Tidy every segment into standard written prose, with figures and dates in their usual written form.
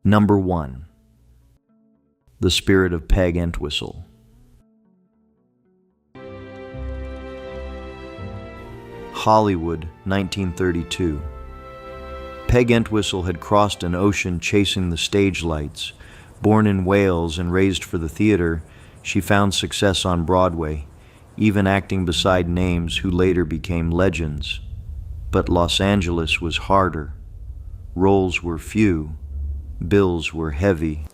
Number 1. The Spirit of Peg Entwistle. Hollywood, 1932. Peg Entwistle had crossed an ocean chasing the stage lights. Born in Wales and raised for the theater, she found success on Broadway, even acting beside names who later became legends. But Los Angeles was harder. Roles were few. Bills were heavy.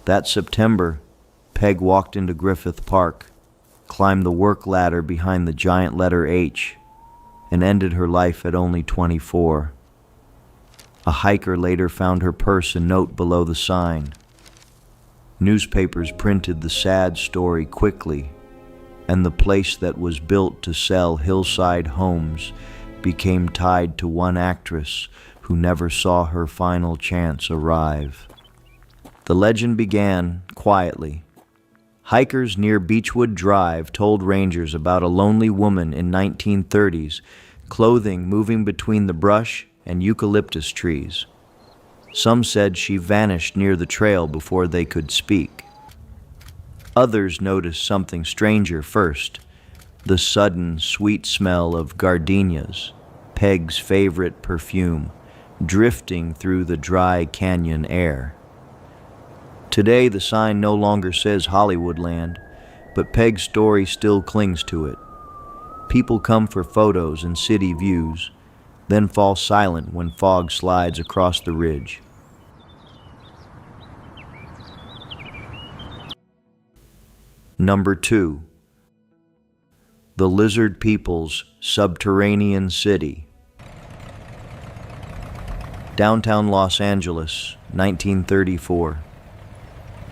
That September, Peg walked into Griffith Park, climbed the work ladder behind the giant letter H, and ended her life at only 24. A hiker later found her purse and note below the sign. Newspapers printed the sad story quickly, and the place that was built to sell hillside homes became tied to one actress who never saw her final chance arrive. The legend began quietly. Hikers near Beechwood Drive told rangers about a lonely woman in 1930s, clothing moving between the brush and eucalyptus trees. Some said she vanished near the trail before they could speak. Others noticed something stranger first, the sudden sweet smell of gardenias, Peg's favorite perfume, drifting through the dry canyon air. Today, the sign no longer says Hollywoodland, but Peg's story still clings to it. People come for photos and city views, then fall silent when fog slides across the ridge. Number 2. The Lizard People's Subterranean City. Downtown Los Angeles, 1934.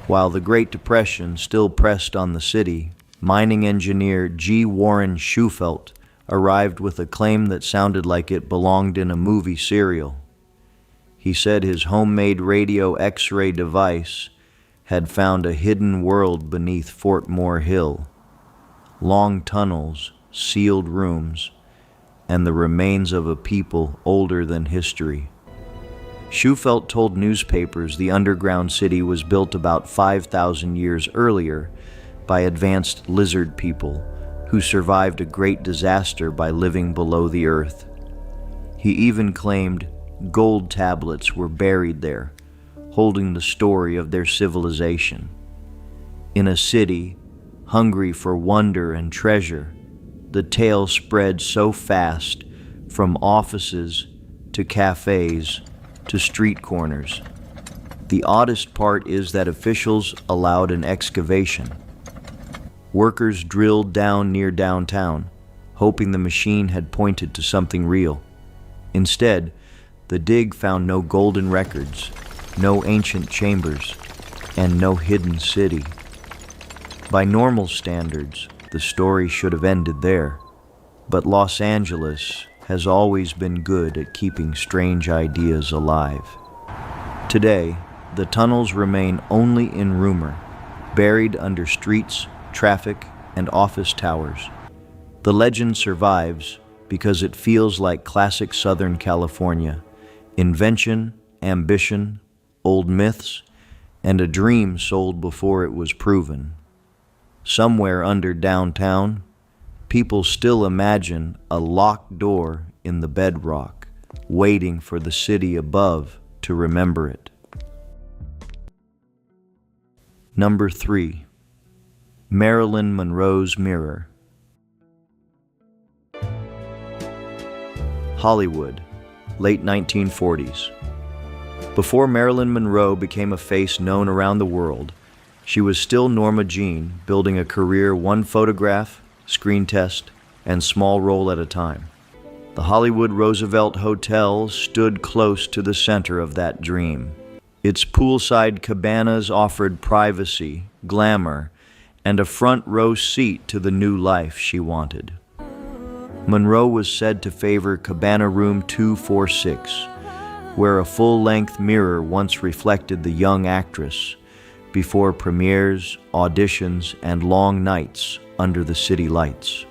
While the Great Depression still pressed on the city, mining engineer G. Warren Shufelt arrived with a claim that sounded like it belonged in a movie serial. He said his homemade radio X-ray device had found a hidden world beneath Fort Moore Hill. Long tunnels, sealed rooms, and the remains of a people older than history. Shufelt told newspapers the underground city was built about 5,000 years earlier by advanced lizard people who survived a great disaster by living below the earth. He even claimed gold tablets were buried there, holding the story of their civilization. In a city hungry for wonder and treasure, the tale spread so fast from offices to cafes to street corners. The oddest part is that officials allowed an excavation. Workers drilled down near downtown, hoping the machine had pointed to something real. Instead, the dig found no golden records, no ancient chambers, and no hidden city. By normal standards, the story should have ended there, but Los Angeles has always been good at keeping strange ideas alive. Today, the tunnels remain only in rumor, buried under streets, traffic, and office towers. The legend survives because it feels like classic Southern California: invention, ambition, old myths, and a dream sold before it was proven. Somewhere under downtown, people still imagine a locked door in the bedrock, waiting for the city above to remember it. Number 3. Marilyn Monroe's Mirror. Hollywood, late 1940s. Before Marilyn Monroe became a face known around the world, she was still Norma Jean, building a career one photograph, screen test, and small role at a time. The Hollywood Roosevelt Hotel stood close to the center of that dream. Its poolside cabanas offered privacy, glamour, and a front-row seat to the new life she wanted. Monroe was said to favor Cabana Room 246, where a full-length mirror once reflected the young actress, before premieres, auditions, and long nights under the city lights.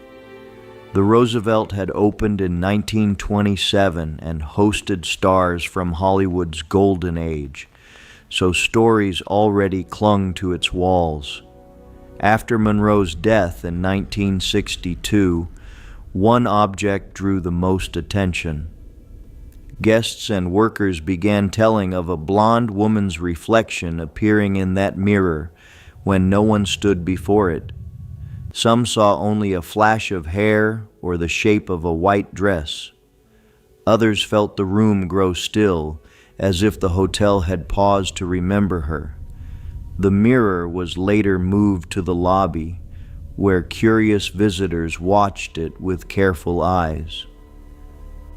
The Roosevelt had opened in 1927 and hosted stars from Hollywood's golden age, so stories already clung to its walls. After Monroe's death in 1962, one object drew the most attention. Guests and workers began telling of a blonde woman's reflection appearing in that mirror when no one stood before it. Some saw only a flash of hair or the shape of a white dress. Others felt the room grow still, as if the hotel had paused to remember her. The mirror was later moved to the lobby, where curious visitors watched it with careful eyes.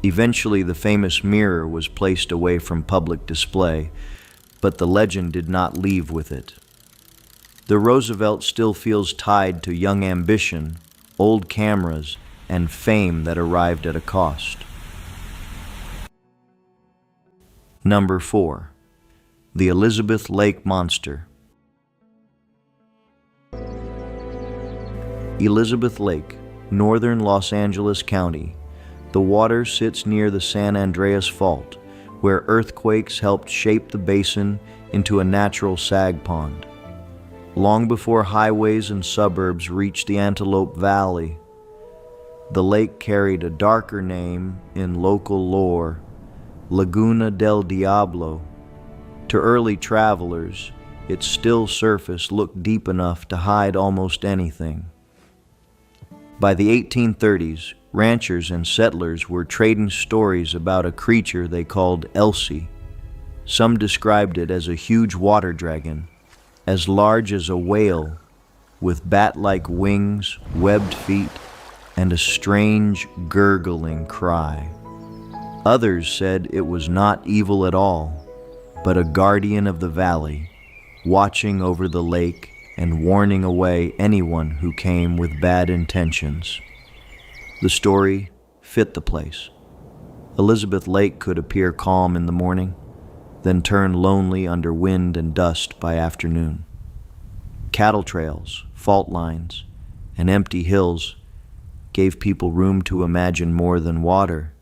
Eventually, the famous mirror was placed away from public display, but the legend did not leave with it. The Roosevelt still feels tied to young ambition, old cameras, and fame that arrived at a cost. Number 4. The Elizabeth Lake Monster. Elizabeth Lake, northern Los Angeles County. The water sits near the San Andreas Fault, where earthquakes helped shape the basin into a natural sag pond. Long before highways and suburbs reached the Antelope Valley, the lake carried a darker name in local lore, Laguna del Diablo. To early travelers, its still surface looked deep enough to hide almost anything. By the 1830s, ranchers and settlers were trading stories about a creature they called Elsie. Some described it as a huge water dragon, as large as a whale, with bat-like wings, webbed feet, and a strange gurgling cry. Others said it was not evil at all, but a guardian of the valley, watching over the lake and warning away anyone who came with bad intentions. The story fit the place. Elizabeth Lake could appear calm in the morning, then turn lonely under wind and dust by afternoon. Cattle trails, fault lines, and empty hills gave people room to imagine more than water.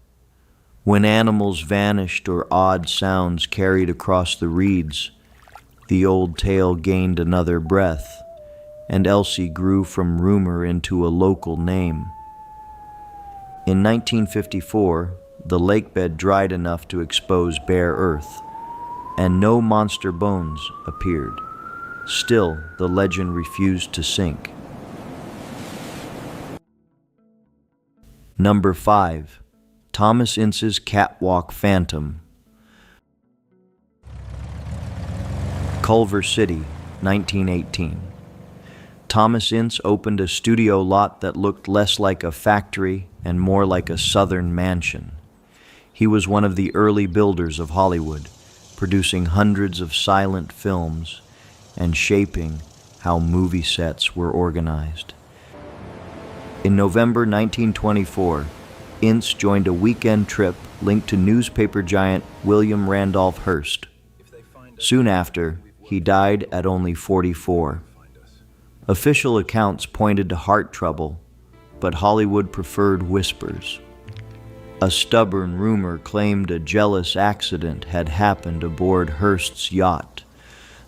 When animals vanished or odd sounds carried across the reeds, the old tale gained another breath, and Elsie grew from rumor into a local name. In 1954, the lakebed dried enough to expose bare earth, and no monster bones appeared. Still, the legend refused to sink. Number 5. Thomas Ince's Catwalk Phantom. Culver City, 1918. Thomas Ince opened a studio lot that looked less like a factory and more like a southern mansion. He was one of the early builders of Hollywood, producing hundreds of silent films and shaping how movie sets were organized. In November 1924, Ince joined a weekend trip linked to newspaper giant William Randolph Hearst. Soon after, he died at only 44. Official accounts pointed to heart trouble, but Hollywood preferred whispers. A stubborn rumor claimed a jealous accident had happened aboard Hearst's yacht,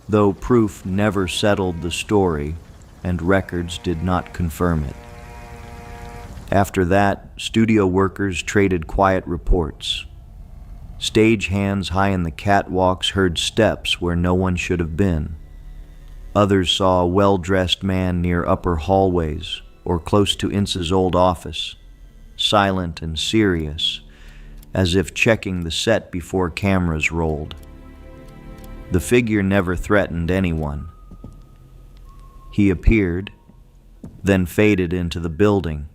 though proof never settled the story and records did not confirm it. After that, studio workers traded quiet reports. Stage hands high in the catwalks heard steps where no one should have been. Others saw a well-dressed man near upper hallways or close to Ince's old office, silent and serious, as if checking the set before cameras rolled. The figure never threatened anyone. He appeared, then faded into the building.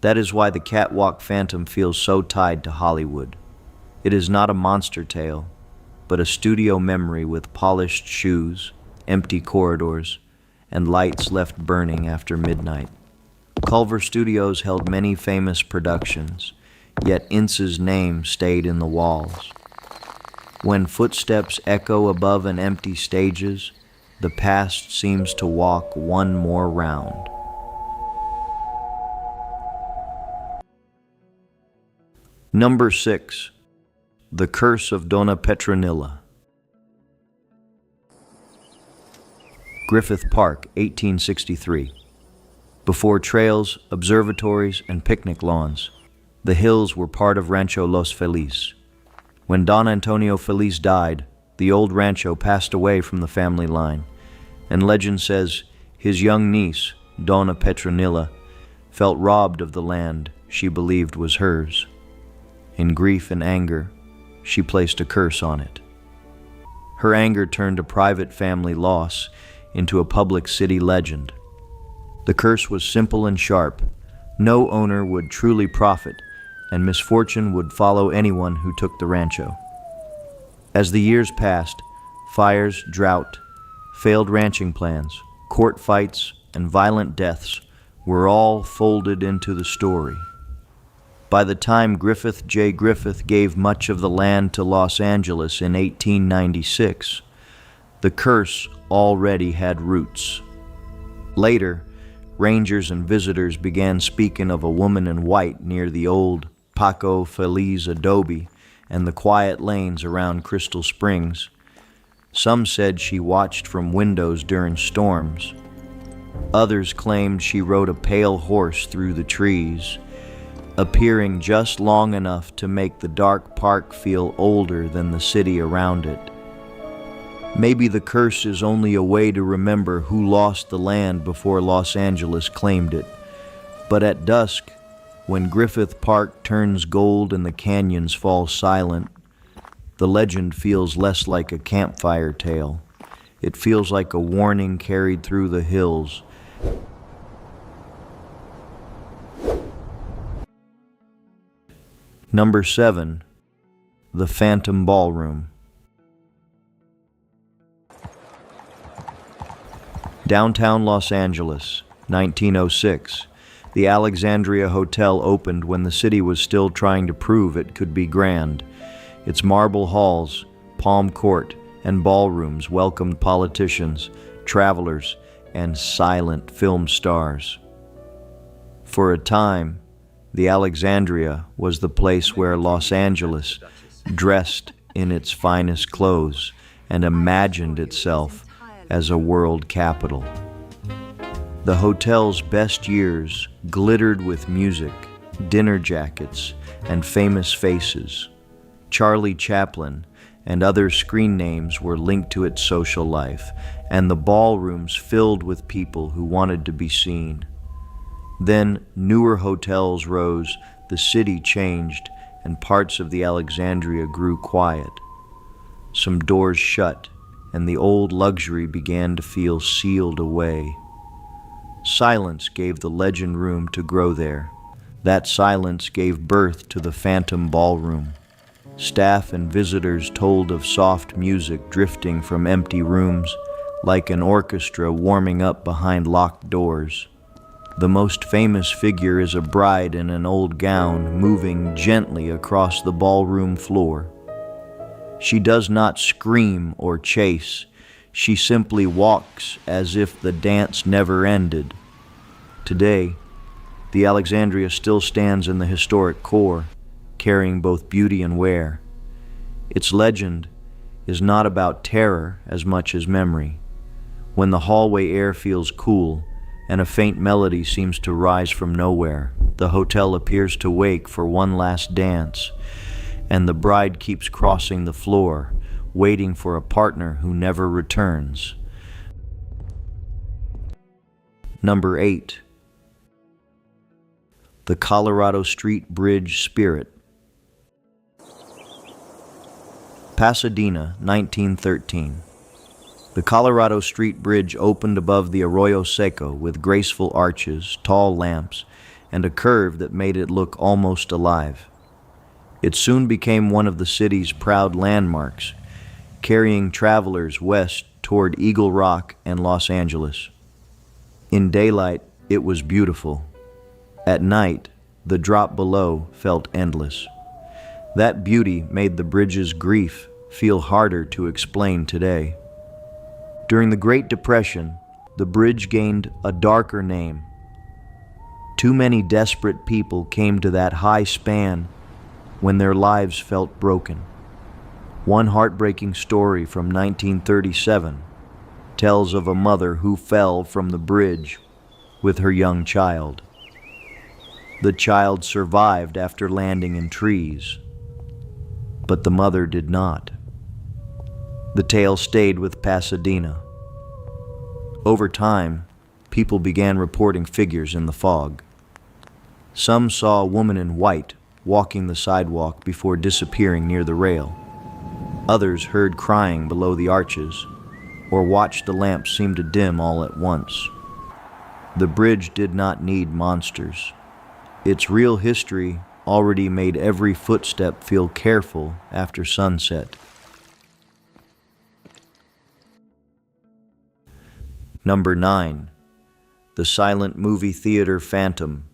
That is why the Catwalk Phantom feels so tied to Hollywood. It is not a monster tale, but a studio memory with polished shoes, empty corridors, and lights left burning after midnight. Culver Studios held many famous productions, yet Ince's name stayed in the walls. When footsteps echo above an empty stages, the past seems to walk one more round. Number 6. The Curse of Donna Petronilla. Griffith Park, 1863. Before trails, observatories, and picnic lawns, the hills were part of Rancho Los Feliz. When Don Antonio Feliz died, the old rancho passed away from the family line, and legend says his young niece, Donna Petronilla, felt robbed of the land she believed was hers. In grief and anger, she placed a curse on it. Her anger turned a private family loss into a public city legend. The curse was simple and sharp. No owner would truly profit, and misfortune would follow anyone who took the rancho. As the years passed, fires, drought, failed ranching plans, court fights, and violent deaths were all folded into the story. By the time Griffith J. Griffith gave much of the land to Los Angeles in 1896, the curse already had roots. Later, rangers and visitors began speaking of a woman in white near the old Paco Feliz adobe and the quiet lanes around Crystal Springs. Some said she watched from windows during storms. Others claimed she rode a pale horse through the trees, appearing just long enough to make the dark park feel older than the city around it. Maybe the curse is only a way to remember who lost the land before Los Angeles claimed it. But at dusk, when Griffith Park turns gold and the canyons fall silent, the legend feels less like a campfire tale. It feels like a warning carried through the hills. Number 7. The Phantom Ballroom. Downtown Los Angeles, 1906. The Alexandria Hotel opened when the city was still trying to prove it could be grand. Its marble halls, palm court, and ballrooms welcomed politicians, travelers, and silent film stars. For a time, the Alexandria was the place where Los Angeles dressed in its finest clothes and imagined itself as a world capital. The hotel's best years glittered with music, dinner jackets, and famous faces. Charlie Chaplin and other screen names were linked to its social life, and the ballrooms filled with people who wanted to be seen. Then newer hotels rose, the city changed, and parts of the Alexandria grew quiet. Some doors shut, and the old luxury began to feel sealed away. Silence gave the legend room to grow there. That silence gave birth to the Phantom Ballroom. Staff and visitors told of soft music drifting from empty rooms, like an orchestra warming up behind locked doors. The most famous figure is a bride in an old gown moving gently across the ballroom floor. She does not scream or chase. She simply walks as if the dance never ended. Today, the Alexandria still stands in the historic core, carrying both beauty and wear. Its legend is not about terror as much as memory. When the hallway air feels cool, and a faint melody seems to rise from nowhere, the hotel appears to wake for one last dance, and the bride keeps crossing the floor, waiting for a partner who never returns. Number 8. The Colorado Street Bridge Spirit. Pasadena, 1913. The Colorado Street Bridge opened above the Arroyo Seco with graceful arches, tall lamps, and a curve that made it look almost alive. It soon became one of the city's proud landmarks, carrying travelers west toward Eagle Rock and Los Angeles. In daylight, it was beautiful. At night, the drop below felt endless. That beauty made the bridge's grief feel harder to explain today. During the Great Depression, the bridge gained a darker name. Too many desperate people came to that high span when their lives felt broken. One heartbreaking story from 1937 tells of a mother who fell from the bridge with her young child. The child survived after landing in trees, but the mother did not. The tale stayed with Pasadena. Over time, people began reporting figures in the fog. Some saw a woman in white walking the sidewalk before disappearing near the rail. Others heard crying below the arches, or watched the lamps seem to dim all at once. The bridge did not need monsters. Its real history already made every footstep feel careful after sunset. Number 9. The Silent Movie Theater Phantom.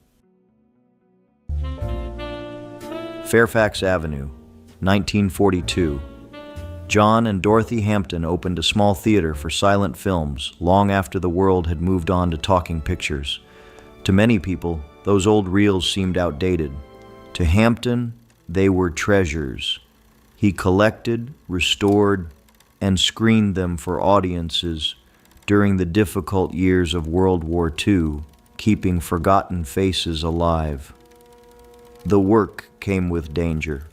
Fairfax Avenue, 1942. John and Dorothy Hampton opened a small theater for silent films long after the world had moved on to talking pictures. To many people, those old reels seemed outdated. To Hampton, they were treasures. He collected, restored, and screened them for audiences during the difficult years of World War II, keeping forgotten faces alive. The work came with danger.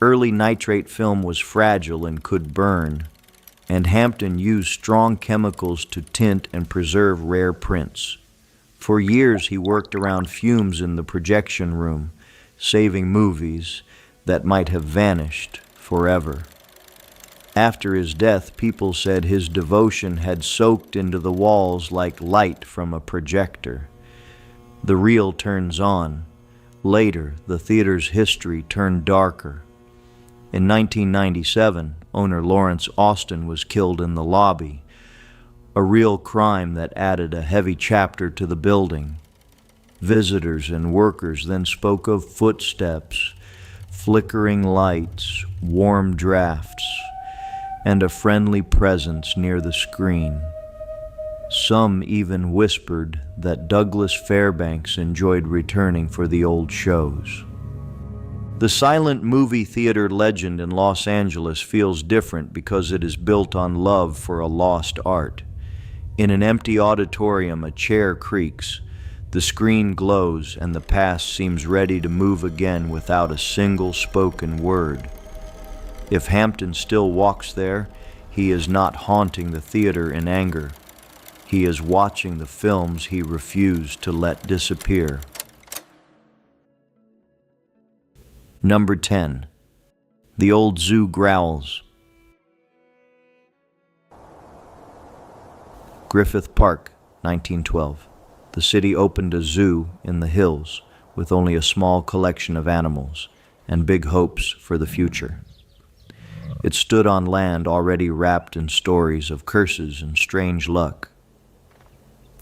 Early nitrate film was fragile and could burn, and Hampton used strong chemicals to tint and preserve rare prints. For years he worked around fumes in the projection room, saving movies that might have vanished forever. After his death, people said his devotion had soaked into the walls like light from a projector. The reel turns on. Later, the theater's history turned darker. In 1997, owner Lawrence Austin was killed in the lobby, a real crime that added a heavy chapter to the building. Visitors and workers then spoke of footsteps, flickering lights, warm drafts, and a friendly presence near the screen. Some even whispered that Douglas Fairbanks enjoyed returning for the old shows. The silent movie theater legend in Los Angeles feels different because it is built on love for a lost art. In an empty auditorium, a chair creaks, the screen glows, and the past seems ready to move again without a single spoken word. If Hampton still walks there, he is not haunting the theater in anger. He is watching the films he refused to let disappear. Number 10. The Old Zoo Growls. Griffith Park, 1912. The city opened a zoo in the hills with only a small collection of animals and big hopes for the future. It stood on land already wrapped in stories of curses and strange luck.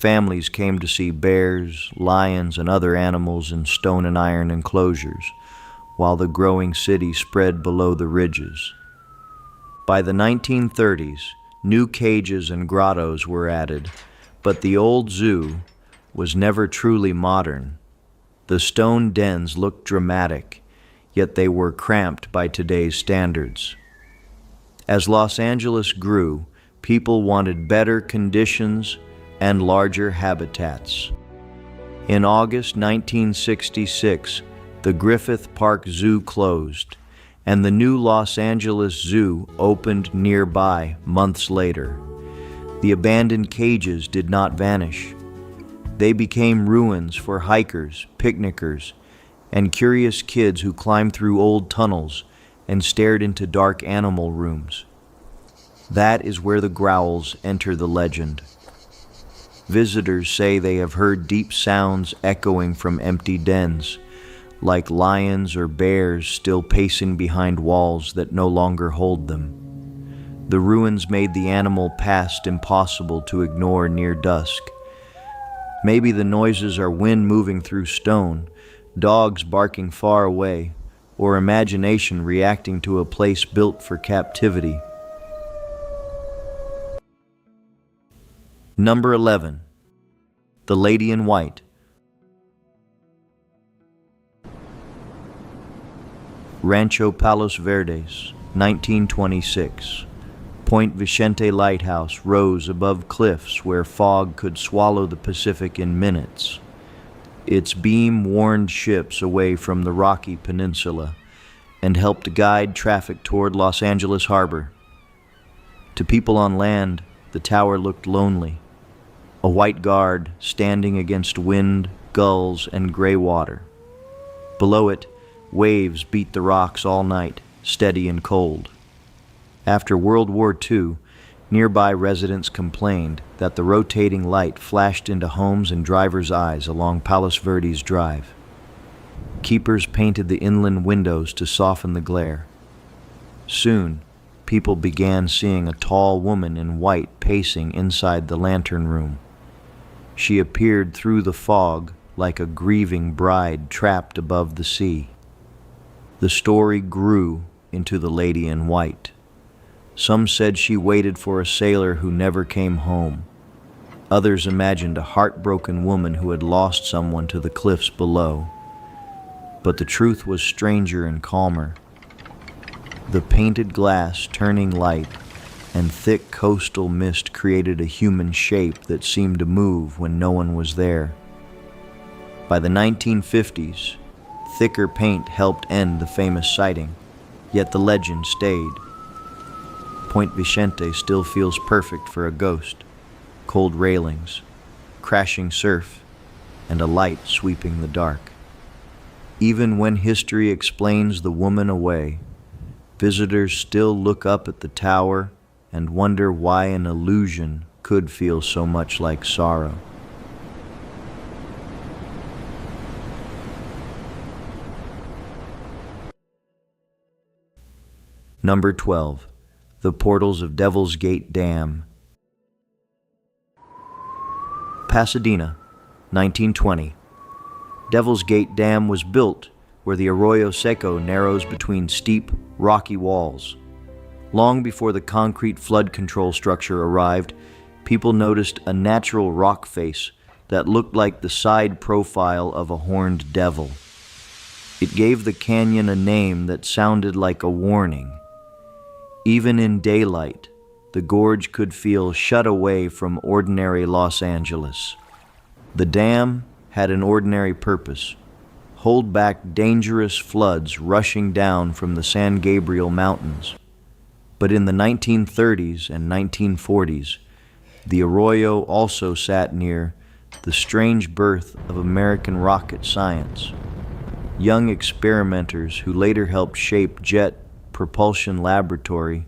Families came to see bears, lions, and other animals in stone and iron enclosures, while the growing city spread below the ridges. By the 1930s, new cages and grottos were added, but the old zoo was never truly modern. The stone dens looked dramatic, yet they were cramped by today's standards. As Los Angeles grew, people wanted better conditions and larger habitats. In August 1966, the Griffith Park Zoo closed, and the new Los Angeles Zoo opened nearby months later. The abandoned cages did not vanish. They became ruins for hikers, picnickers, and curious kids who climbed through old tunnels and stared into dark animal rooms. That is where the growls enter the legend. Visitors say they have heard deep sounds echoing from empty dens, like lions or bears still pacing behind walls that no longer hold them. The ruins made the animal past impossible to ignore near dusk. Maybe the noises are wind moving through stone, dogs barking far away, or imagination reacting to a place built for captivity. Number 11. The Lady in White. Rancho Palos Verdes, 1926. Point Vicente Lighthouse rose above cliffs where fog could swallow the Pacific in minutes. Its beam warned ships away from the rocky peninsula and helped guide traffic toward Los Angeles Harbor. To people on land, the tower looked lonely, a white guard standing against wind, gulls, and gray water. Below it, waves beat the rocks all night, steady and cold. After World War II, nearby residents complained that the rotating light flashed into homes and drivers' eyes along Palos Verdes Drive. Keepers painted the inland windows to soften the glare. Soon, people began seeing a tall woman in white pacing inside the lantern room. She appeared through the fog like a grieving bride trapped above the sea. The story grew into the lady in white. Some said she waited for a sailor who never came home. Others imagined a heartbroken woman who had lost someone to the cliffs below. But the truth was stranger and calmer. The painted glass turning light and thick coastal mist created a human shape that seemed to move when no one was there. By the 1950s, thicker paint helped end the famous sighting, yet the legend stayed. Point Vicente still feels perfect for a ghost. Cold railings, crashing surf, and a light sweeping the dark. Even when history explains the woman away, visitors still look up at the tower and wonder why an illusion could feel so much like sorrow. Number 12. The Portals of Devil's Gate Dam. Pasadena, 1920. Devil's Gate Dam was built where the Arroyo Seco narrows between steep, rocky walls. Long before the concrete flood control structure arrived, people noticed a natural rock face that looked like the side profile of a horned devil. It gave the canyon a name that sounded like a warning. Even in daylight, the gorge could feel shut away from ordinary Los Angeles. The dam had an ordinary purpose: hold back dangerous floods rushing down from the San Gabriel Mountains. But in the 1930s and 1940s, the Arroyo also sat near the strange birth of American rocket science. Young experimenters who later helped shape Jet Propulsion Laboratory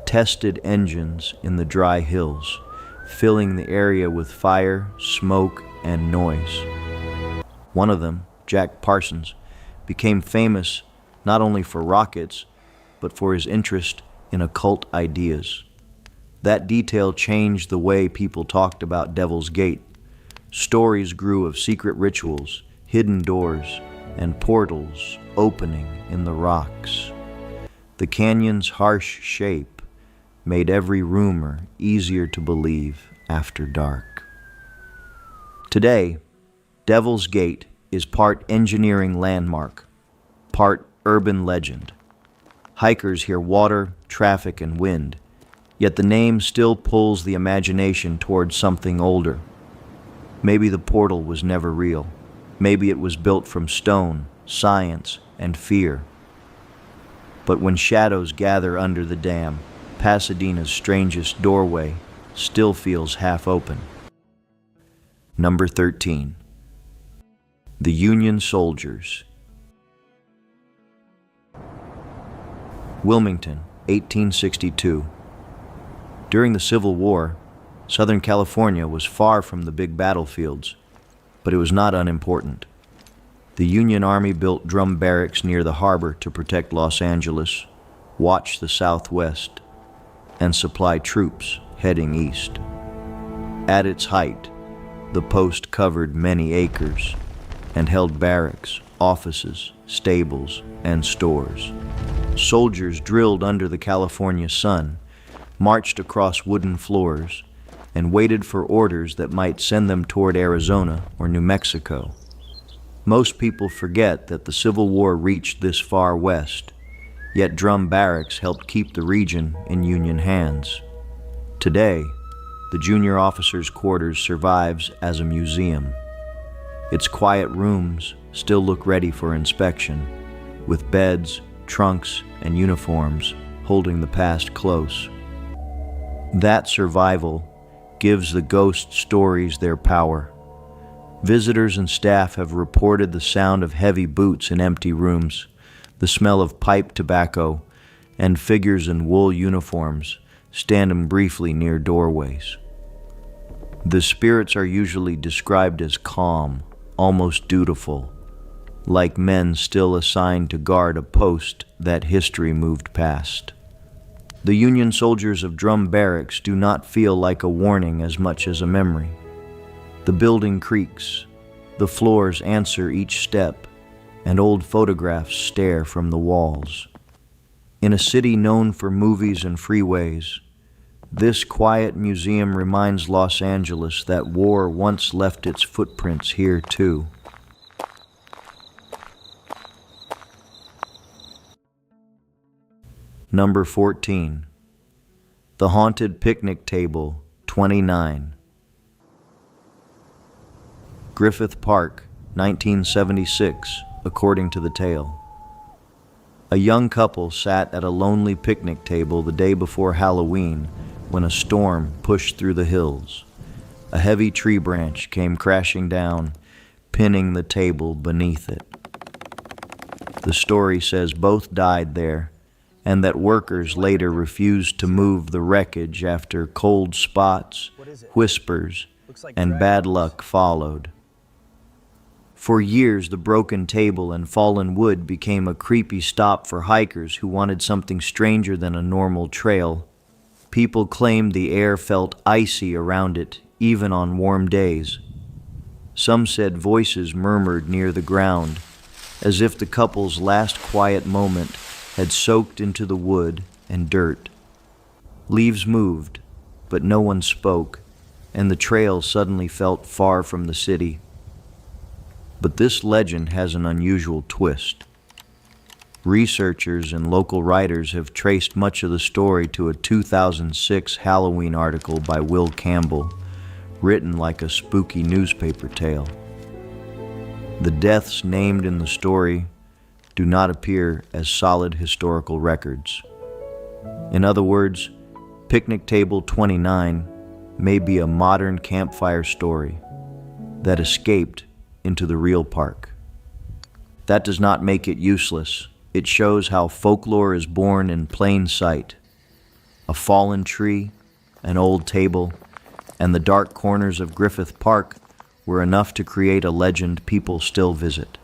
tested engines in the dry hills, filling the area with fire, smoke, and noise. One of them, Jack Parsons, became famous not only for rockets, but for his interest in occult ideas. That detail changed the way people talked about Devil's Gate. Stories grew of secret rituals, hidden doors, and portals opening in the rocks. The canyon's harsh shape made every rumor easier to believe after dark. Today, Devil's Gate is part engineering landmark, part urban legend. Hikers hear water, traffic, and wind, yet the name still pulls the imagination towards something older. Maybe the portal was never real. Maybe it was built from stone, science, and fear. But when shadows gather under the dam, Pasadena's strangest doorway still feels half open. Number 13. The Union Soldiers. Wilmington, 1862. During the Civil War, Southern California was far from the big battlefields, but it was not unimportant. The Union Army built drum barracks near the harbor to protect Los Angeles, watch the Southwest, and supply troops heading east. At its height, the post covered many acres and held barracks, offices, stables, and stores. Soldiers drilled under the California sun, marched across wooden floors, and waited for orders that might send them toward Arizona or New Mexico. Most people forget that the Civil War reached this far west, yet drum barracks helped keep the region in Union hands. Today, the junior officers' quarters survives as a museum. Its quiet rooms still look ready for inspection, with beds, trunks, and uniforms holding the past close. That survival gives the ghost stories their power. Visitors and staff have reported the sound of heavy boots in empty rooms, the smell of pipe tobacco, and figures in wool uniforms standing briefly near doorways. The spirits are usually described as calm, almost dutiful, like men still assigned to guard a post that history moved past. The Union soldiers of Drum Barracks do not feel like a warning as much as a memory. The building creaks, the floors answer each step, and old photographs stare from the walls. In a city known for movies and freeways, this quiet museum reminds Los Angeles that war once left its footprints here too. Number 14. The Haunted Picnic Table, 29. Griffith Park, 1976, according to the tale. A young couple sat at a lonely picnic table the day before Halloween when a storm pushed through the hills. A heavy tree branch came crashing down, pinning the table beneath it. The story says both died there, and that workers later refused to move the wreckage after cold spots, whispers, and bad luck followed. For years, the broken table and fallen wood became a creepy stop for hikers who wanted something stranger than a normal trail. People claimed the air felt icy around it, even on warm days. Some said voices murmured near the ground, as if the couple's last quiet moment had soaked into the wood and dirt. Leaves moved, but no one spoke, and the trail suddenly felt far from the city. But this legend has an unusual twist. Researchers and local writers have traced much of the story to a 2006 Halloween article by Will Campbell, written like a spooky newspaper tale. The deaths named in the story do not appear as solid historical records. In other words, Picnic Table 29 may be a modern campfire story that escaped into the real park. That does not make it useless. It shows how folklore is born in plain sight. A fallen tree, an old table, and the dark corners of Griffith Park were enough to create a legend people still visit.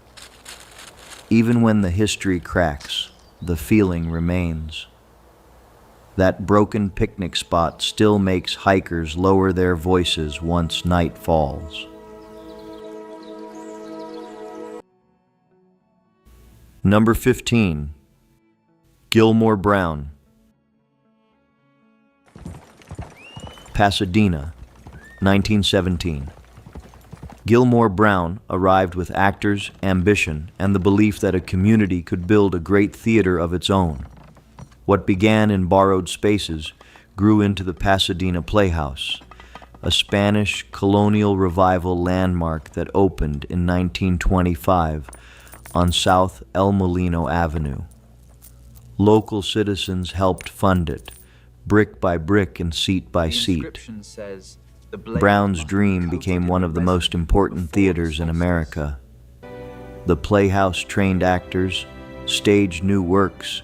Even when the history cracks, the feeling remains. That broken picnic spot still makes hikers lower their voices once night falls. Number 15. Gilmore Brown. Pasadena, 1917. Gilmore Brown arrived with actors, ambition, and the belief that a community could build a great theater of its own. What began in borrowed spaces grew into the Pasadena Playhouse, a Spanish colonial revival landmark that opened in 1925 on South El Molino Avenue. Local citizens helped fund it, brick by brick and seat by seat. Brown's dream became one of the most important theaters in America. The Playhouse trained actors, staged new works,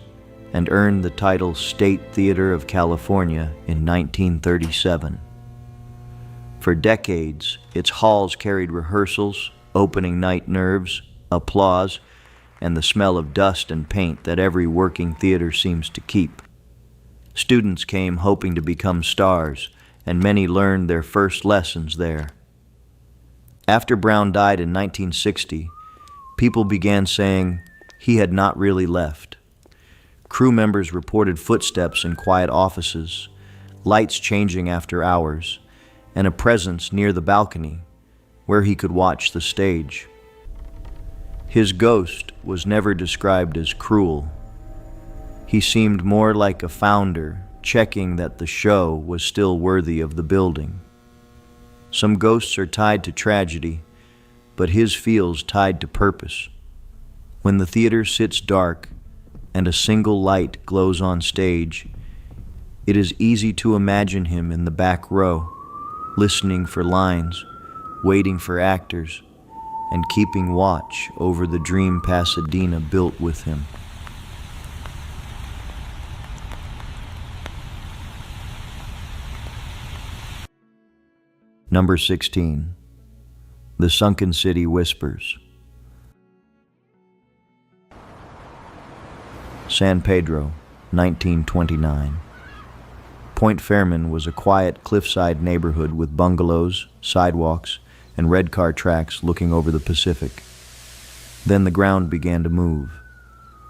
and earned the title State Theater of California in 1937. For decades, its halls carried rehearsals, opening night nerves, applause, and the smell of dust and paint that every working theater seems to keep. Students came hoping to become stars, and many learned their first lessons there. After Brown died in 1960, people began saying he had not really left. Crew members reported footsteps in quiet offices, lights changing after hours, and a presence near the balcony where he could watch the stage. His ghost was never described as cruel. He seemed more like a founder, checking that the show was still worthy of the building. Some ghosts are tied to tragedy, but his feels tied to purpose. When the theater sits dark and a single light glows on stage, it is easy to imagine him in the back row, listening for lines, waiting for actors, and keeping watch over the dream Pasadena built with him. Number 16. The Sunken City Whispers. San Pedro, 1929. Point Fairman was a quiet cliffside neighborhood with bungalows, sidewalks, and red car tracks looking over the Pacific. Then the ground began to move.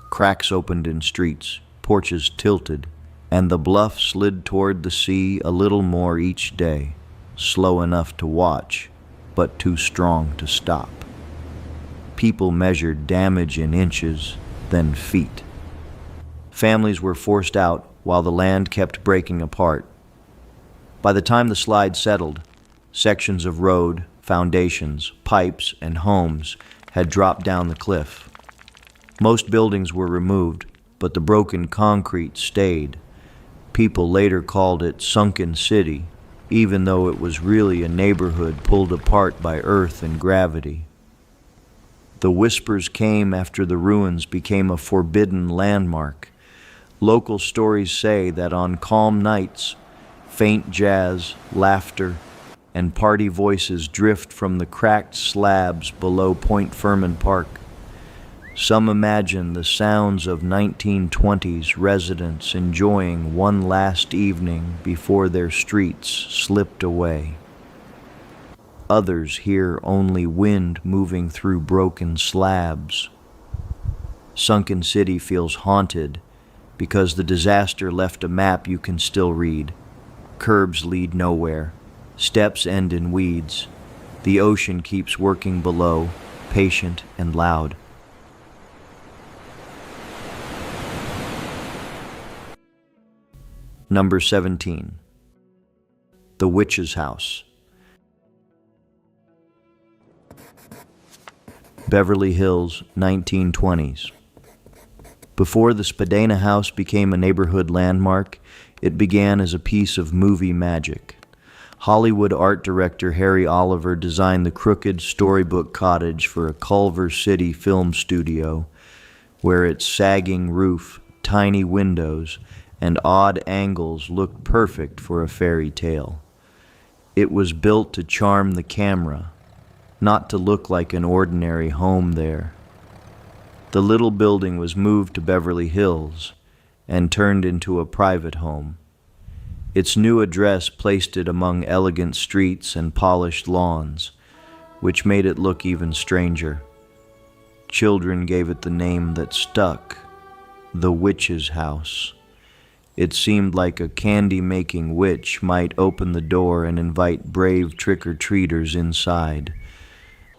Cracks opened in streets, porches tilted, and the bluff slid toward the sea a little more each day, slow enough to watch, but too strong to stop. People measured damage in inches, then feet. Families were forced out while the land kept breaking apart. By the time the slide settled, sections of road, foundations, pipes, and homes had dropped down the cliff. Most buildings were removed, but the broken concrete stayed. People later called it Sunken City, even though it was really a neighborhood pulled apart by earth and gravity. The whispers came after the ruins became a forbidden landmark. Local stories say that on calm nights, faint jazz, laughter, and party voices drift from the cracked slabs below Point Fairman Park. Some imagine the sounds of 1920s residents enjoying one last evening before their streets slipped away. Others hear only wind moving through broken slabs. Sunken City feels haunted because the disaster left a map you can still read. Curbs lead nowhere. Steps end in weeds. The ocean keeps working below, patient and loud. Number 17. The Witch's House. Beverly Hills, 1920s. Before the Spadina House became a neighborhood landmark, it began as a piece of movie magic. Hollywood art director Harry Oliver designed the crooked storybook cottage for a Culver City film studio, where its sagging roof, tiny windows, and odd angles looked perfect for a fairy tale. It was built to charm the camera, not to look like an ordinary home there. The little building was moved to Beverly Hills and turned into a private home. Its new address placed it among elegant streets and polished lawns, which made it look even stranger. Children gave it the name that stuck, the Witch's House. It seemed like a candy-making witch might open the door and invite brave trick-or-treaters inside.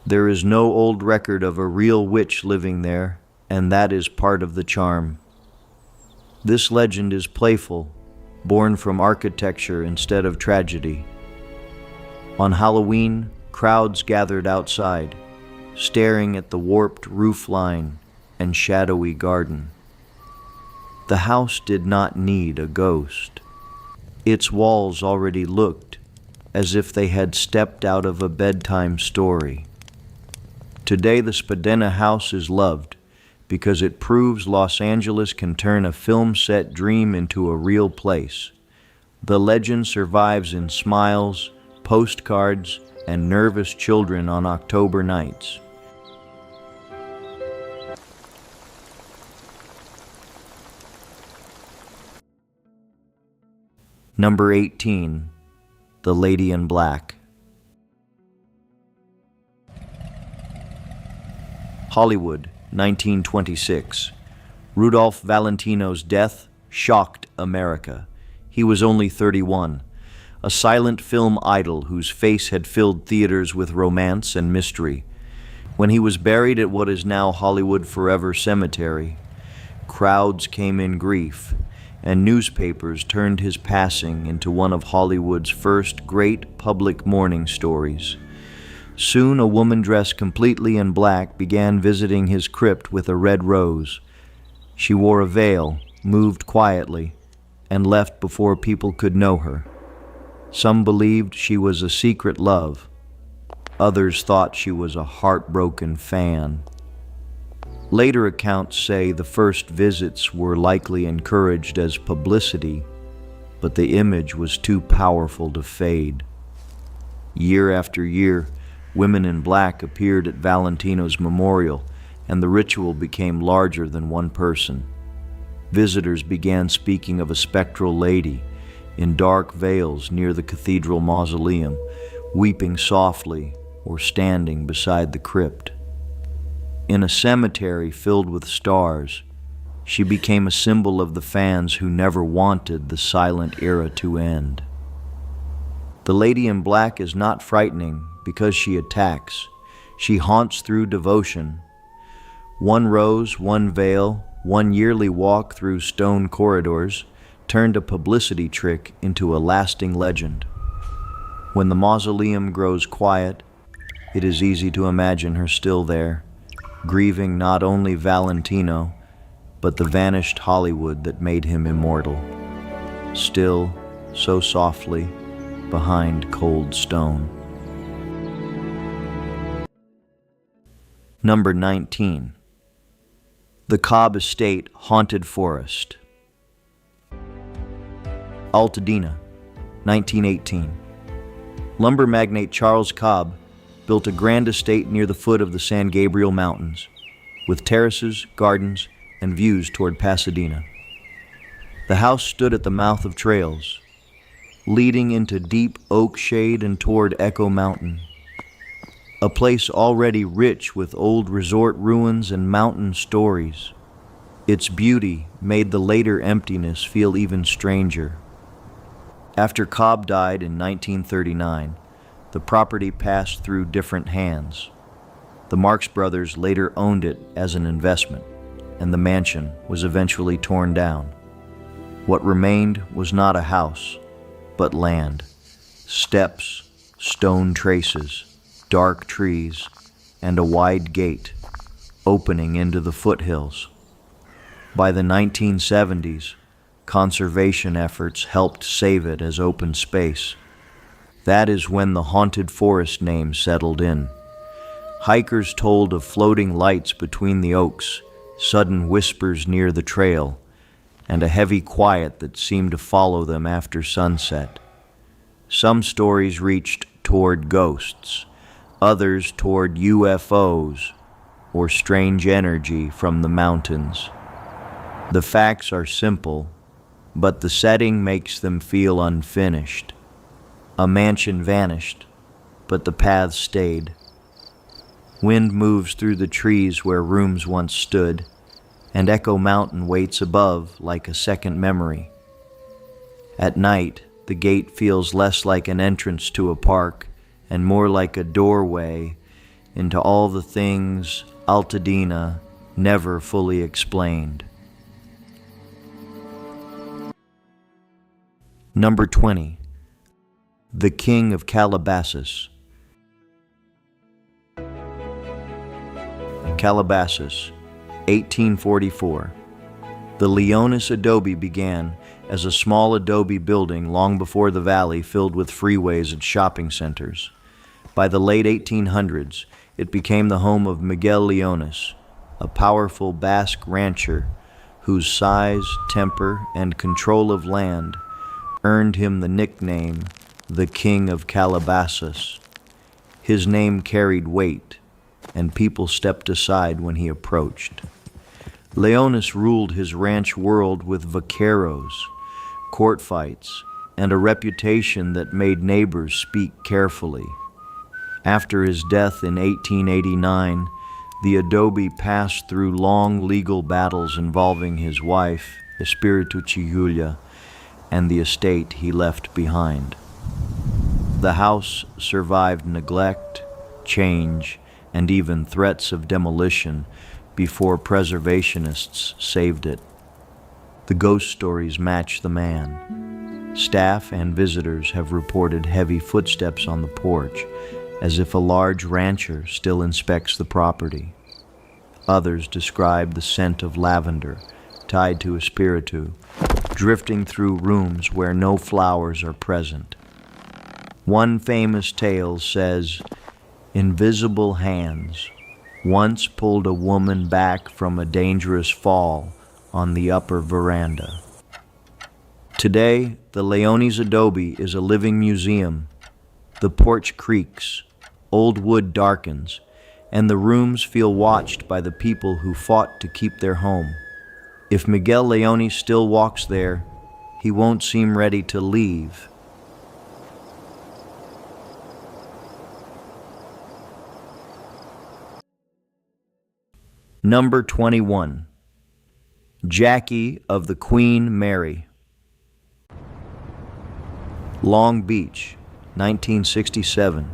There is no old record of a real witch living there, and that is part of the charm. This legend is playful, born from architecture instead of tragedy. On Halloween, crowds gathered outside, staring at the warped roofline and shadowy garden. The house did not need a ghost. Its walls already looked as if they had stepped out of a bedtime story. Today, the Spadina House is loved because it proves Los Angeles can turn a film set dream into a real place. The legend survives in smiles, postcards, and nervous children on October nights. Number 18. The Lady in Black. Hollywood, 1926. Rudolph Valentino's death shocked America. He was only 31, a silent film idol whose face had filled theaters with romance and mystery. When he was buried at what is now Hollywood Forever Cemetery, crowds came in grief, and newspapers turned his passing into one of Hollywood's first great public mourning stories. Soon a woman dressed completely in black began visiting his crypt with a red rose. She wore a veil, moved quietly, and left before people could know her. Some believed she was a secret love. Others thought she was a heartbroken fan. Later accounts say the first visits were likely encouraged as publicity, but the image was too powerful to fade. Year after year, women in black appeared at Valentino's memorial, and the ritual became larger than one person. Visitors began speaking of a spectral lady in dark veils near the cathedral mausoleum, weeping softly or standing beside the crypt. In a cemetery filled with stars, she became a symbol of the fans who never wanted the silent era to end. The lady in black is not frightening because she attacks. She haunts through devotion. One rose, one veil, one yearly walk through stone corridors turned a publicity trick into a lasting legend. When the mausoleum grows quiet, it is easy to imagine her still there, grieving not only Valentino, but the vanished Hollywood that made him immortal. Still, so softly, behind cold stone. Number 19. The Cobb Estate Haunted Forest. Altadena, 1918. Lumber magnate Charles Cobb built a grand estate near the foot of the San Gabriel Mountains, with terraces, gardens, and views toward Pasadena. The house stood at the mouth of trails, leading into deep oak shade and toward Echo Mountain, a place already rich with old resort ruins and mountain stories. Its beauty made the later emptiness feel even stranger. After Cobb died in 1939, the property passed through different hands. The Marx brothers later owned it as an investment, and the mansion was eventually torn down. What remained was not a house, but land, steps, stone traces, dark trees, and a wide gate opening into the foothills. By the 1970s, conservation efforts helped save it as open space. That is when the haunted forest name settled in. Hikers told of floating lights between the oaks, sudden whispers near the trail, and a heavy quiet that seemed to follow them after sunset. Some stories reached toward ghosts, others toward UFOs or strange energy from the mountains. The facts are simple, but the setting makes them feel unfinished. A mansion vanished, but the paths stayed. Wind moves through the trees where rooms once stood, and Echo Mountain waits above like a second memory. At night, the gate feels less like an entrance to a park and more like a doorway into all the things Altadena never fully explained. Number 20. The King of Calabasas. Calabasas, 1844. The Leonis adobe began as a small adobe building long before the valley filled with freeways and shopping centers. By the late 1800s, it became the home of Miguel Leonis, a powerful Basque rancher whose size, temper, and control of land earned him the nickname the King of Calabasas. His name carried weight, and people stepped aside when he approached. Leonis ruled his ranch world with vaqueros, court fights, and a reputation that made neighbors speak carefully. After his death in 1889, the adobe passed through long legal battles involving his wife, Espiritu Chigulla, and the estate he left behind. The house survived neglect, change, and even threats of demolition before preservationists saved it. The ghost stories match the man. Staff and visitors have reported heavy footsteps on the porch, as if a large rancher still inspects the property. Others describe the scent of lavender, tied to a spiritu, drifting through rooms where no flowers are present. One famous tale says, invisible hands once pulled a woman back from a dangerous fall on the upper veranda. Today, the Leone's adobe is a living museum. The porch creaks, old wood darkens, and the rooms feel watched by the people who fought to keep their home. If Miguel Leone still walks there, he won't seem ready to leave. Number 21. Jackie of the Queen Mary. Long Beach, 1967.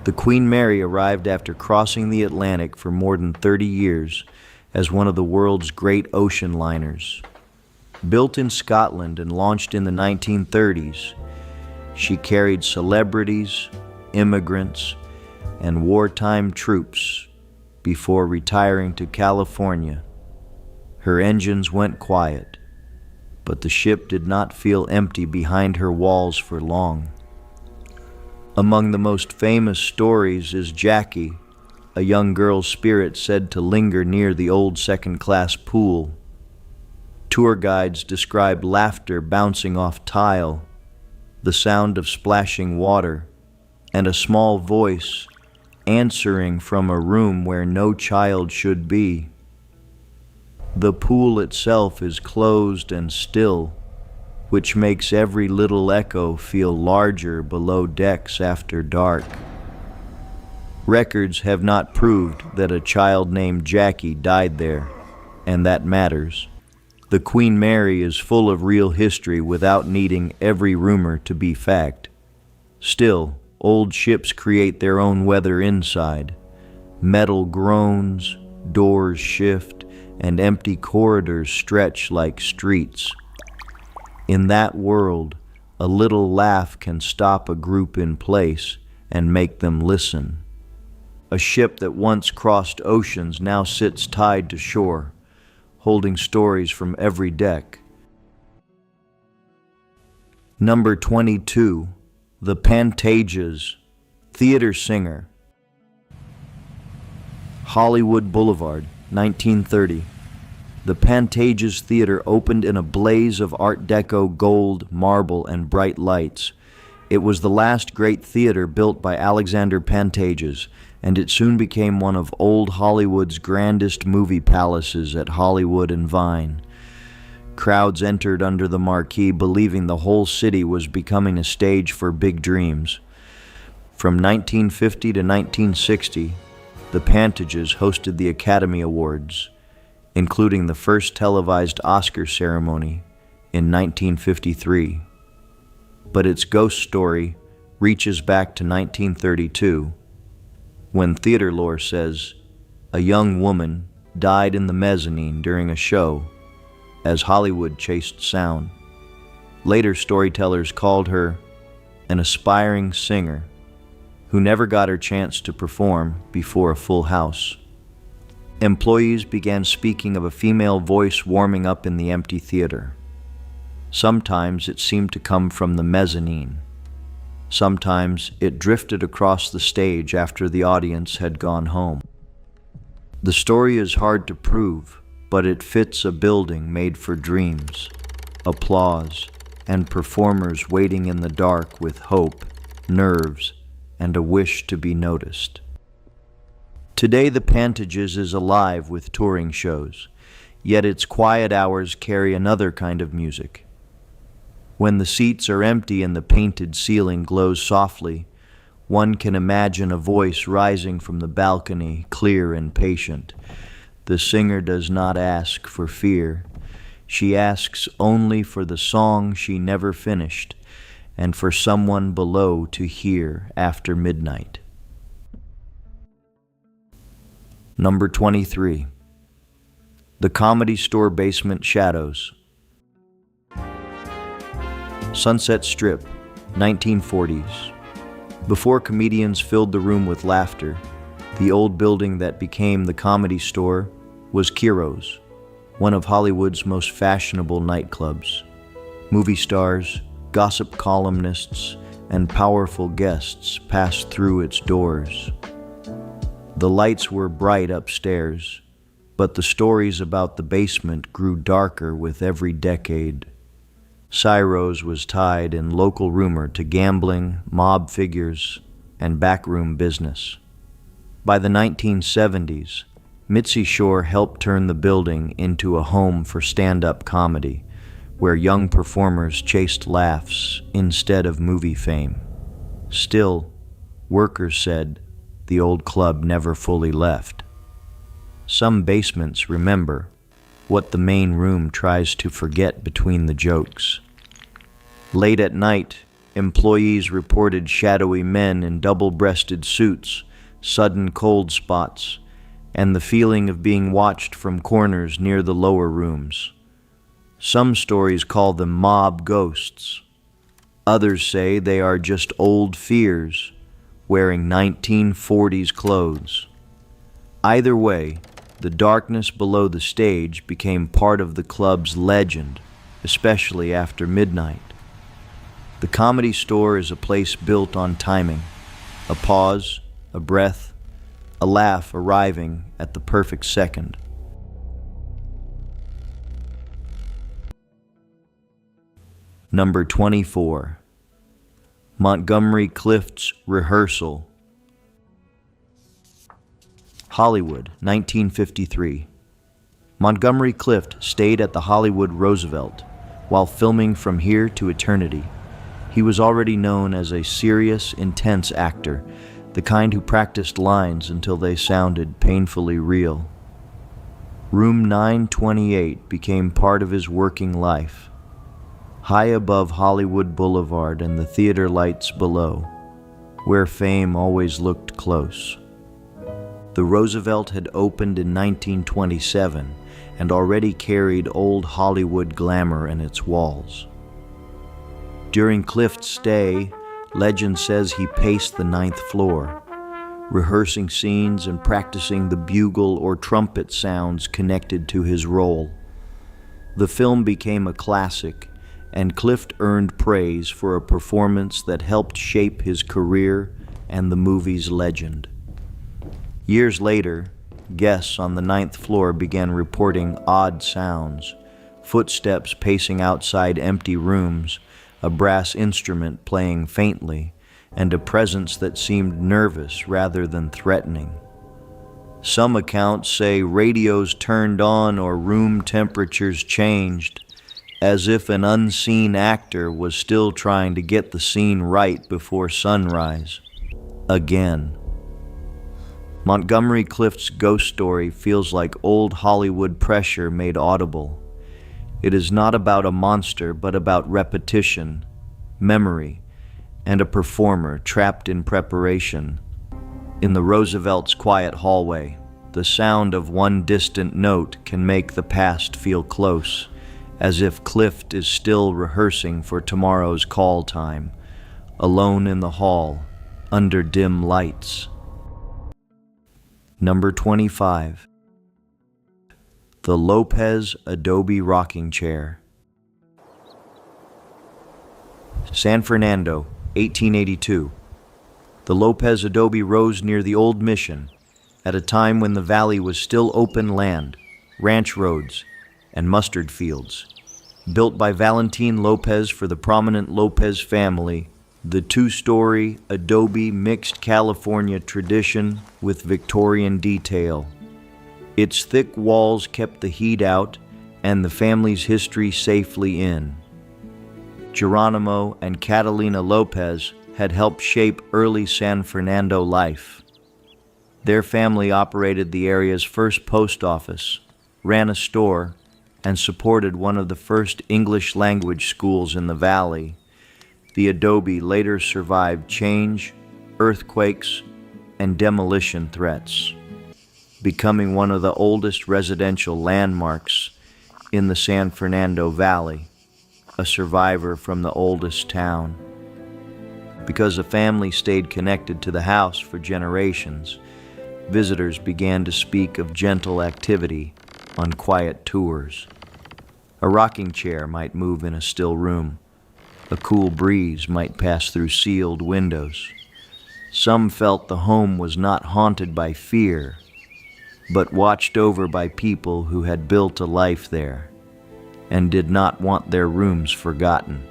The Queen Mary arrived after crossing the Atlantic for more than 30 years as one of the world's great ocean liners. Built in Scotland and launched in the 1930s, she carried celebrities, immigrants, and wartime troops before retiring to California. Her engines went quiet, but the ship did not feel empty behind her walls for long. Among the most famous stories is Jackie, a young girl's spirit said to linger near the old second-class pool. Tour guides describe laughter bouncing off tile, the sound of splashing water, and a small voice answering from a room where no child should be. The pool itself is closed and still, which makes every little echo feel larger below decks after dark. Records have not proved that a child named Jackie died there, and that matters. The Queen Mary is full of real history without needing every rumor to be fact. Still, old ships create their own weather inside. Metal groans, doors shift, and empty corridors stretch like streets. In that world, a little laugh can stop a group in place and make them listen. A ship that once crossed oceans now sits tied to shore, holding stories from every deck. Number 22. The Pantages, theater singer. Hollywood Boulevard, 1930. The Pantages Theater opened in a blaze of Art Deco gold, marble, and bright lights. It was the last great theater built by Alexander Pantages, and it soon became one of old Hollywood's grandest movie palaces at Hollywood and Vine. Crowds entered under the marquee believing the whole city was becoming a stage for big dreams. From 1950 to 1960, the Pantages hosted the Academy Awards, including the first televised Oscar ceremony in 1953. But its ghost story reaches back to 1932, when theater lore says a young woman died in the mezzanine during a show as Hollywood chased sound. Later storytellers called her an aspiring singer who never got her chance to perform before a full house. Employees began speaking of a female voice warming up in the empty theater. Sometimes it seemed to come from the mezzanine. Sometimes it drifted across the stage after the audience had gone home. The story is hard to prove, but it fits a building made for dreams, applause, and performers waiting in the dark with hope, nerves, and a wish to be noticed. Today the Pantages is alive with touring shows, yet its quiet hours carry another kind of music. When the seats are empty and the painted ceiling glows softly, one can imagine a voice rising from the balcony, clear and patient. The singer does not ask for fear. She asks only for the song she never finished and for someone below to hear after midnight. Number 23. The Comedy Store Basement Shadows. Sunset Strip, 1940s. Before comedians filled the room with laughter, the old building that became the Comedy Store was Kiro's, one of Hollywood's most fashionable nightclubs. Movie stars, gossip columnists, and powerful guests passed through its doors. The lights were bright upstairs, but the stories about the basement grew darker with every decade. Cyros was tied in local rumor to gambling, mob figures, and backroom business. By the 1970s, Mitzi Shore helped turn the building into a home for stand-up comedy, where young performers chased laughs instead of movie fame. Still, workers said the old club never fully left. Some basements remember what the main room tries to forget between the jokes. Late at night, employees reported shadowy men in double-breasted suits, sudden cold spots, and the feeling of being watched from corners near the lower rooms. Some stories call them mob ghosts. Others say they are just old fears wearing 1940s clothes. Either way, the darkness below the stage became part of the club's legend, especially after midnight. The Comedy Store is a place built on timing, a pause, a breath, a laugh arriving at the perfect second. Number 24. Montgomery Clift's Rehearsal. Hollywood, 1953. Montgomery Clift stayed at the Hollywood Roosevelt while filming From Here to Eternity. He was already known as a serious, intense actor, the kind who practiced lines until they sounded painfully real. Room 928 became part of his working life. High above Hollywood Boulevard and the theater lights below, where fame always looked close. The Roosevelt had opened in 1927 and already carried old Hollywood glamour in its walls. During Clift's stay, legend says he paced the 9th floor, rehearsing scenes and practicing the bugle or trumpet sounds connected to his role. The film became a classic, and Clift earned praise for a performance that helped shape his career and the movie's legend. Years later, guests on the 9th floor began reporting odd sounds, footsteps pacing outside empty rooms, a brass instrument playing faintly, and a presence that seemed nervous rather than threatening. Some accounts say radios turned on or room temperatures changed, as if an unseen actor was still trying to get the scene right before sunrise. Again. Montgomery Clift's ghost story feels like old Hollywood pressure made audible. It is not about a monster, but about repetition, memory, and a performer trapped in preparation. In the Roosevelt's quiet hallway, the sound of one distant note can make the past feel close, as if Clift is still rehearsing for tomorrow's call time, alone in the hall, under dim lights. Number 25. The Lopez Adobe Rocking Chair. San Fernando, 1882. The Lopez Adobe rose near the old mission at a time when the valley was still open land, ranch roads, and mustard fields. Built by Valentin Lopez for the prominent Lopez family, the two-story adobe mixed California tradition with Victorian detail. Its thick walls kept the heat out and the family's history safely in. Geronimo and Catalina Lopez had helped shape early San Fernando life. Their family operated the area's first post office, ran a store, and supported one of the first English-language schools in the valley. The adobe later survived change, earthquakes, and demolition threats. becoming one of the oldest residential landmarks in the San Fernando Valley, a survivor from the oldest town. Because the family stayed connected to the house for generations, visitors began to speak of gentle activity on quiet tours. A rocking chair might move in a still room. A cool breeze might pass through sealed windows. Some felt the home was not haunted by fear, but watched over by people who had built a life there and did not want their rooms forgotten.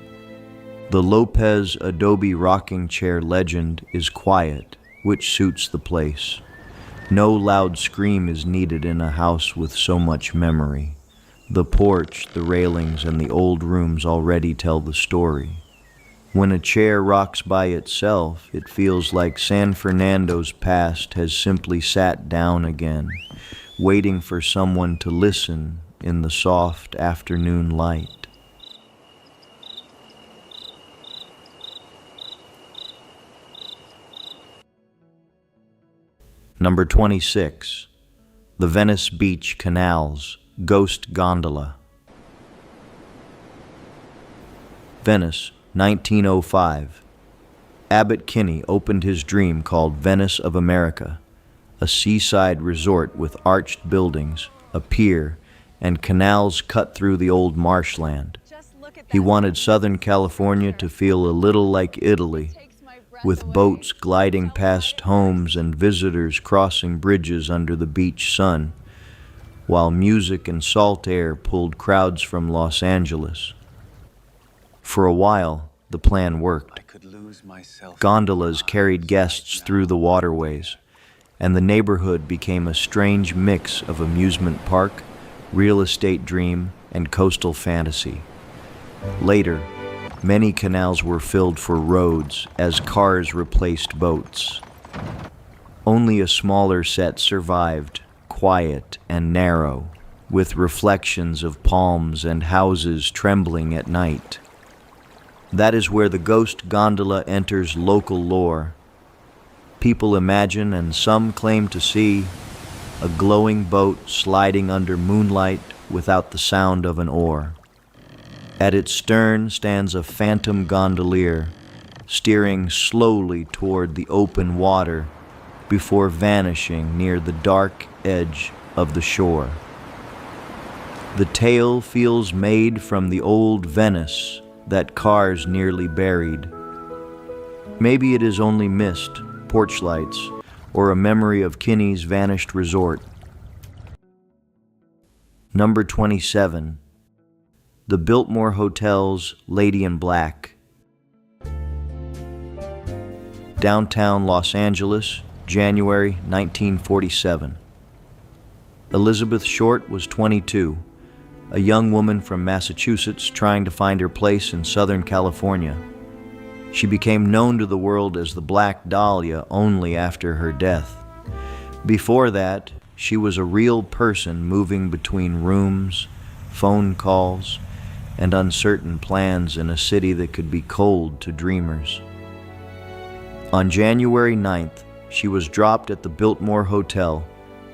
The Lopez Adobe rocking chair legend is quiet, which suits the place. No loud scream is needed in a house with so much memory. The porch, the railings, and the old rooms already tell the story. When a chair rocks by itself, it feels like San Fernando's past has simply sat down again, waiting for someone to listen in the soft afternoon light. Number 26. The Venice Beach Canals, Ghost Gondola. Venice, 1905. Abbot Kinney opened his dream called Venice of America, a seaside resort with arched buildings, a pier, and canals cut through the old marshland. He wanted Southern California to feel a little like Italy, with boats gliding past homes and visitors crossing bridges under the beach sun, while music and salt air pulled crowds from Los Angeles. For a while, the plan worked. Gondolas carried guests through the waterways, and the neighborhood became a strange mix of amusement park, real estate dream, and coastal fantasy. Later, many canals were filled for roads as cars replaced boats. Only a smaller set survived, quiet and narrow, with reflections of palms and houses trembling at night. That is where the ghost gondola enters local lore. People imagine, and some claim to see, a glowing boat sliding under moonlight without the sound of an oar. At its stern stands a phantom gondolier, steering slowly toward the open water before vanishing near the dark edge of the shore. The tale feels made from the old Venice that cars nearly buried. Maybe it is only mist, porch lights, or a memory of Kinney's vanished resort. Number 27. The Biltmore Hotel's Lady in Black. Downtown Los Angeles, January 1947. Elizabeth Short was 22, a young woman from Massachusetts trying to find her place in Southern California. She became known to the world as the Black Dahlia only after her death. Before that, she was a real person moving between rooms, phone calls, and uncertain plans in a city that could be cold to dreamers. On January 9th, she was dropped at the Biltmore Hotel,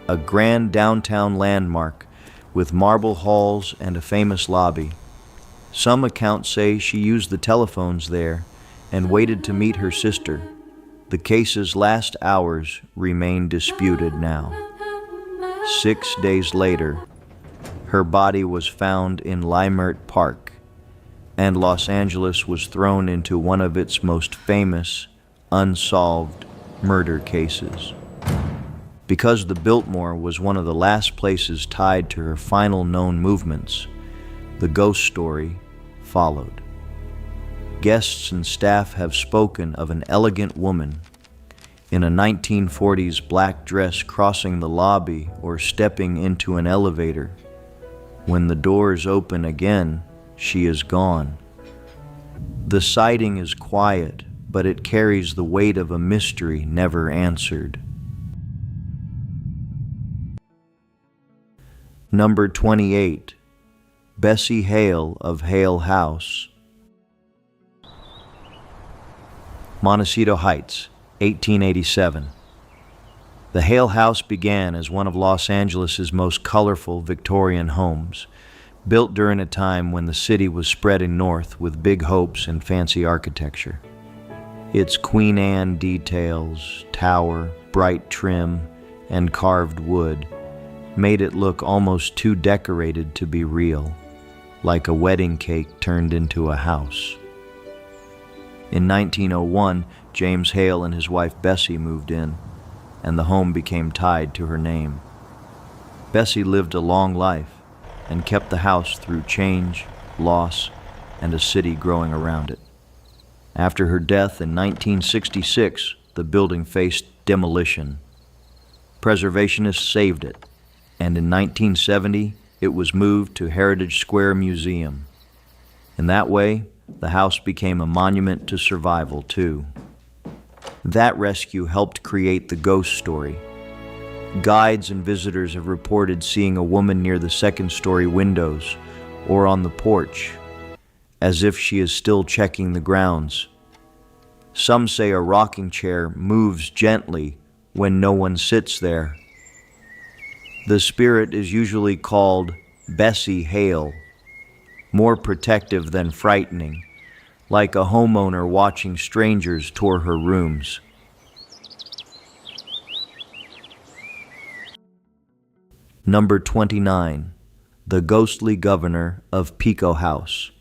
a grand downtown landmark with marble halls and a famous lobby. Some accounts say she used the telephones there and waited to meet her sister. The case's last hours remain disputed now. 6 days later, her body was found in Leimert Park, and Los Angeles was thrown into one of its most famous, unsolved murder cases. Because the Biltmore was one of the last places tied to her final known movements, the ghost story followed. Guests and staff have spoken of an elegant woman in a 1940s black dress crossing the lobby or stepping into an elevator. When the doors open again, she is gone. The sighting is quiet, but it carries the weight of a mystery never answered. Number 28. Bessie Hale of Hale House. Montecito Heights, 1887. The Hale House began as one of Los Angeles's most colorful Victorian homes, built during a time when the city was spreading north with big hopes and fancy architecture. Its Queen Anne details, tower, bright trim, and carved wood made it look almost too decorated to be real, like a wedding cake turned into a house. In 1901, James Hale and his wife Bessie moved in, and the home became tied to her name. Bessie lived a long life and kept the house through change, loss, and a city growing around it. After her death in 1966, the building faced demolition. Preservationists saved it, and in 1970, it was moved to Heritage Square Museum. In that way, the house became a monument to survival, too. That rescue helped create the ghost story. Guides and visitors have reported seeing a woman near the second-story windows or on the porch, as if she is still checking the grounds. Some say a rocking chair moves gently when no one sits there. The spirit is usually called Bessie Hale, more protective than frightening, like a homeowner watching strangers tour her rooms. Number 29, the ghostly governor of Pico House.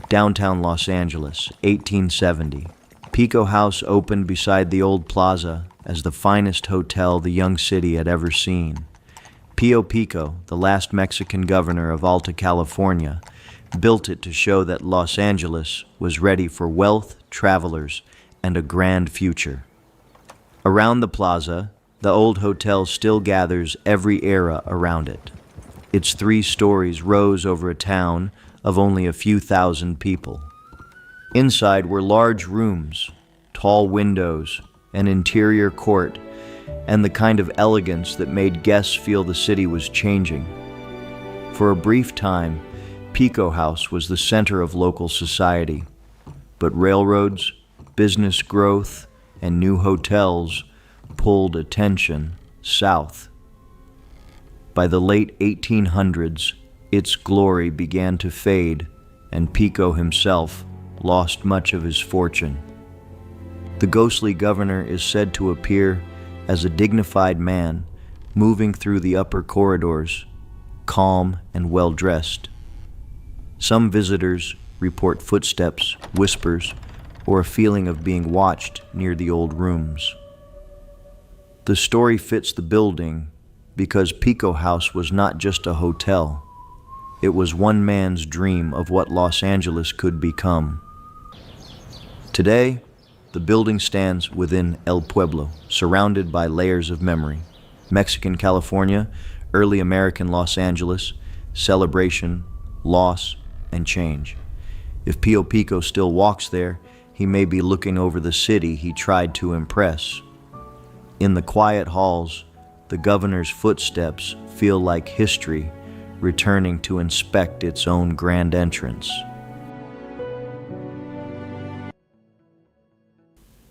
Downtown Los Angeles, 1870. Pico House opened beside the old plaza as the finest hotel the young city had ever seen. Pio Pico, the last Mexican governor of Alta California, built it to show that Los Angeles was ready for wealth, travelers, and a grand future. Around the plaza, the old hotel still gathers every era around it. Its 3 stories rose over a town of only a few thousand people. Inside were large rooms, tall windows, an interior court, and the kind of elegance that made guests feel the city was changing. For a brief time, Pico House was the center of local society, but railroads, business growth, and new hotels pulled attention south. By the late 1800s, its glory began to fade, and Pico himself lost much of his fortune. The ghostly governor is said to appear as a dignified man moving through the upper corridors, calm and well-dressed. Some visitors report footsteps, whispers, or a feeling of being watched near the old rooms. The story fits the building because Pico House was not just a hotel. It was one man's dream of what Los Angeles could become. Today, the building stands within El Pueblo, surrounded by layers of memory. Mexican California, early American Los Angeles, celebration, loss, and change. If Pio Pico still walks there, he may be looking over the city he tried to impress. In the quiet halls, the governor's footsteps feel like history returning to inspect its own grand entrance.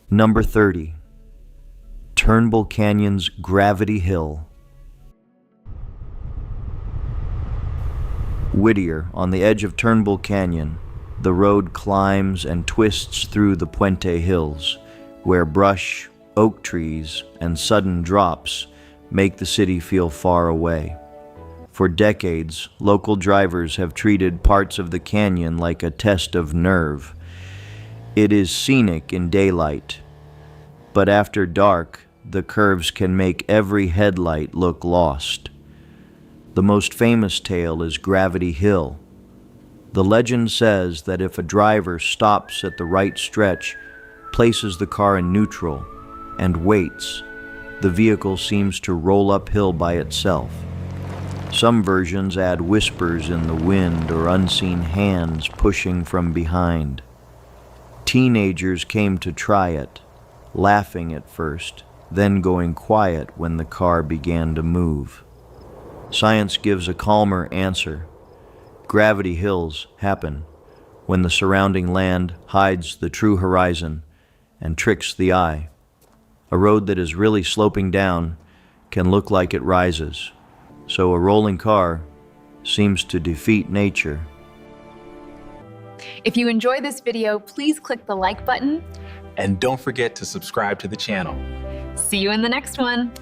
Number 30. Turnbull Canyon's Gravity Hill. Whittier, on the edge of Turnbull Canyon, the road climbs and twists through the Puente Hills, where brush, oak trees, and sudden drops make the city feel far away. For decades, local drivers have treated parts of the canyon like a test of nerve. It is scenic in daylight, but after dark, the curves can make every headlight look lost. The most famous tale is Gravity Hill. The legend says that if a driver stops at the right stretch, places the car in neutral, and waits, the vehicle seems to roll uphill by itself. Some versions add whispers in the wind or unseen hands pushing from behind. Teenagers came to try it, laughing at first, then going quiet when the car began to move. Science gives a calmer answer. Gravity hills happen when the surrounding land hides the true horizon and tricks the eye. A road that is really sloping down can look like it rises, so a rolling car seems to defeat nature. If you enjoy this video, please click the like button. And don't forget to subscribe to the channel. See you in the next one.